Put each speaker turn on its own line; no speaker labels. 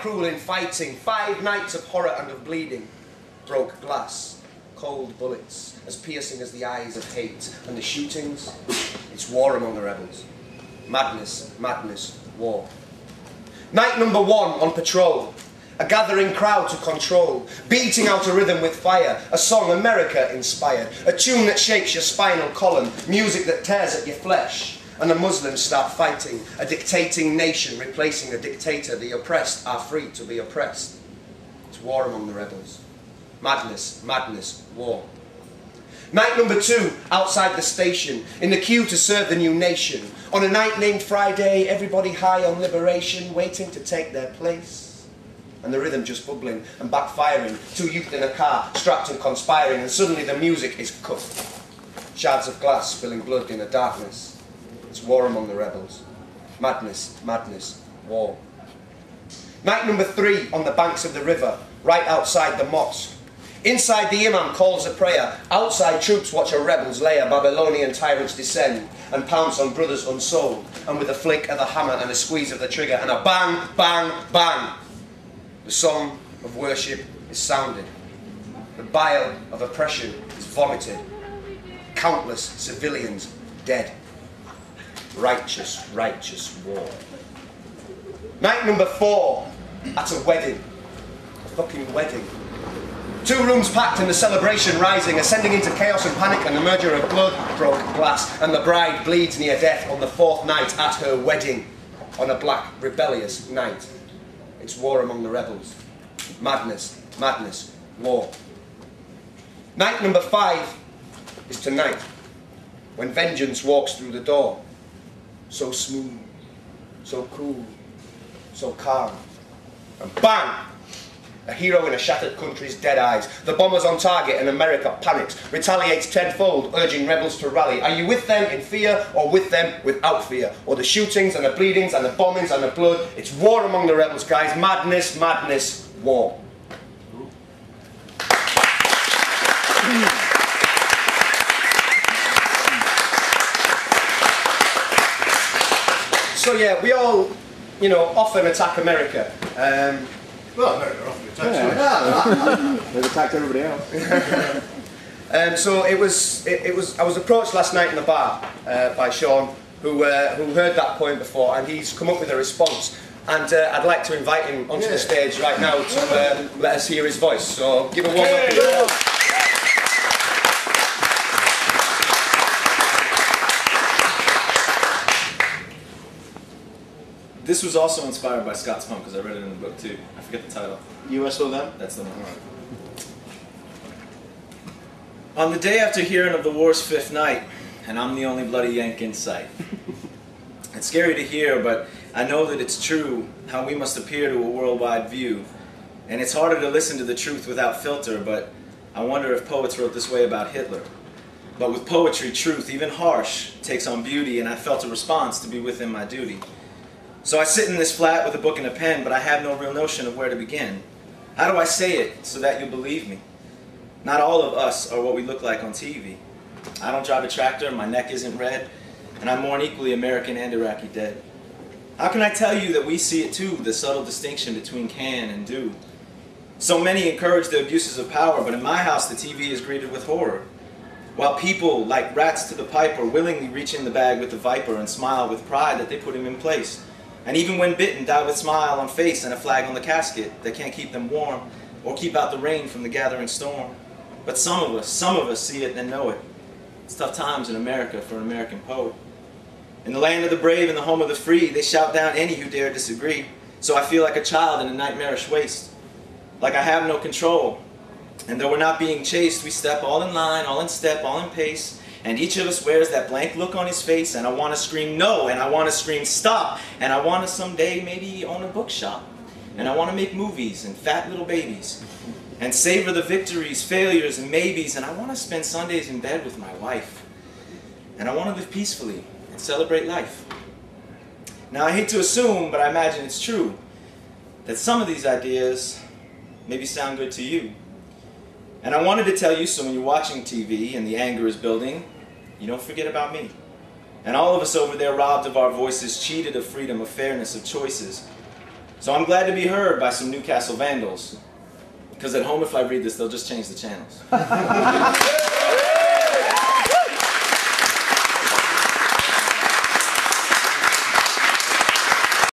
cruel in fighting, 5 nights of horror and of bleeding. Broke glass, cold bullets, as piercing as the eyes of hate. And the shootings, it's war among the rebels. Madness, madness, war. Night number 1 on patrol. A gathering crowd to control, beating out a rhythm with fire, a song America inspired, a tune that shakes your spinal column, music that tears at your flesh, and the Muslims start fighting, a dictating nation replacing a dictator. The oppressed are free to be oppressed. It's war among the rebels. Madness, madness, war. Night number 2, outside the station, in the queue to serve the new nation. On a night named Friday, everybody high on liberation, waiting to take their place. And the rhythm just bubbling and backfiring. 2 youth in a car, strapped and conspiring, and suddenly the music is cut. Shards of glass spilling blood in the darkness. It's war among the rebels. Madness, madness, war. Night number 3, on the banks of the river, right outside the mosque. Inside the imam calls a prayer. Outside troops watch a rebels lair. Babylonian tyrants descend and pounce on brothers unsold. And with a flick of the hammer and a squeeze of the trigger and a bang, bang, bang, the song of worship is sounded. The bile of oppression is vomited. Countless civilians dead. Righteous, righteous war. Night number 4, at a wedding. A fucking wedding. 2 rooms packed and the celebration rising, ascending into chaos and panic, and the merger of blood broke glass, and the bride bleeds near death on the 4th night at her wedding, on a black, rebellious night. It's war among the rebels. Madness, madness, war. Night number 5 is tonight, when vengeance walks through the door. So smooth, so cool, so calm. And bang! A hero in a shattered country's dead eyes. The bombers on target and America panics, retaliates tenfold, urging rebels to rally. Are you with them in fear or with them without fear? Or the shootings and the bleedings and the bombings and the blood? It's war among the rebels, guys. Madness, madness, war. So yeah, we all, you know, often attack America.
Well, no, they're often attacked.
They've attacked everybody else.
So it was. I was approached last night in the bar by Sean, who heard that poem before, and he's come up with a response. And I'd like to invite him onto the stage right now to let us hear his voice. So give a warm up.
This was also inspired by Scott's poem because I read it in the book too. I forget the title.
USO them?
That's the one. On the day after hearing of the war's 5th night, and I'm the only bloody Yank in sight. It's scary to hear, but I know that it's true how we must appear to a worldwide view. And it's harder to listen to the truth without filter, but I wonder if poets wrote this way about Hitler. But with poetry, truth, even harsh, takes on beauty, and I felt a response to be within my duty. So I sit in this flat with a book and a pen, but I have no real notion of where to begin. How do I say it so that you'll believe me? Not all of us are what we look like on TV. I don't drive a tractor, my neck isn't red, and I'm mourn equally American and Iraqi dead. How can I tell you that we see it too, the subtle distinction between can and do? So many encourage the abuses of power, but in my house the TV is greeted with horror. While people, like rats to the piper, willingly reach in the bag with the viper and smile with pride that they put him in place. And even when bitten, die with smile on face and a flag on the casket that can't keep them warm or keep out the rain from the gathering storm. But some of us see it and know it. It's tough times in America for an American poet. In the land of the brave and the home of the free, they shout down any who dare disagree. So I feel like a child in a nightmarish waste, like I have no control. And though we're not being chased, we step all in line, all in step, all in pace. And each of us wears that blank look on his face, and I want to scream no, and I want to scream stop, and I want to someday maybe own a bookshop, and I want to make movies and fat little babies, and savor the victories, failures, and maybes, and I want to spend Sundays in bed with my wife, and I want to live peacefully and celebrate life. Now I hate to assume, but I imagine it's true, that some of these ideas maybe sound good to you. And I wanted to tell you so when you're watching TV and the anger is building, you don't forget about me. And all of us over there robbed of our voices, cheated of freedom, of fairness, of choices. So I'm glad to be heard by some Newcastle Vandals. Because at home, if I read this, they'll just change the channels.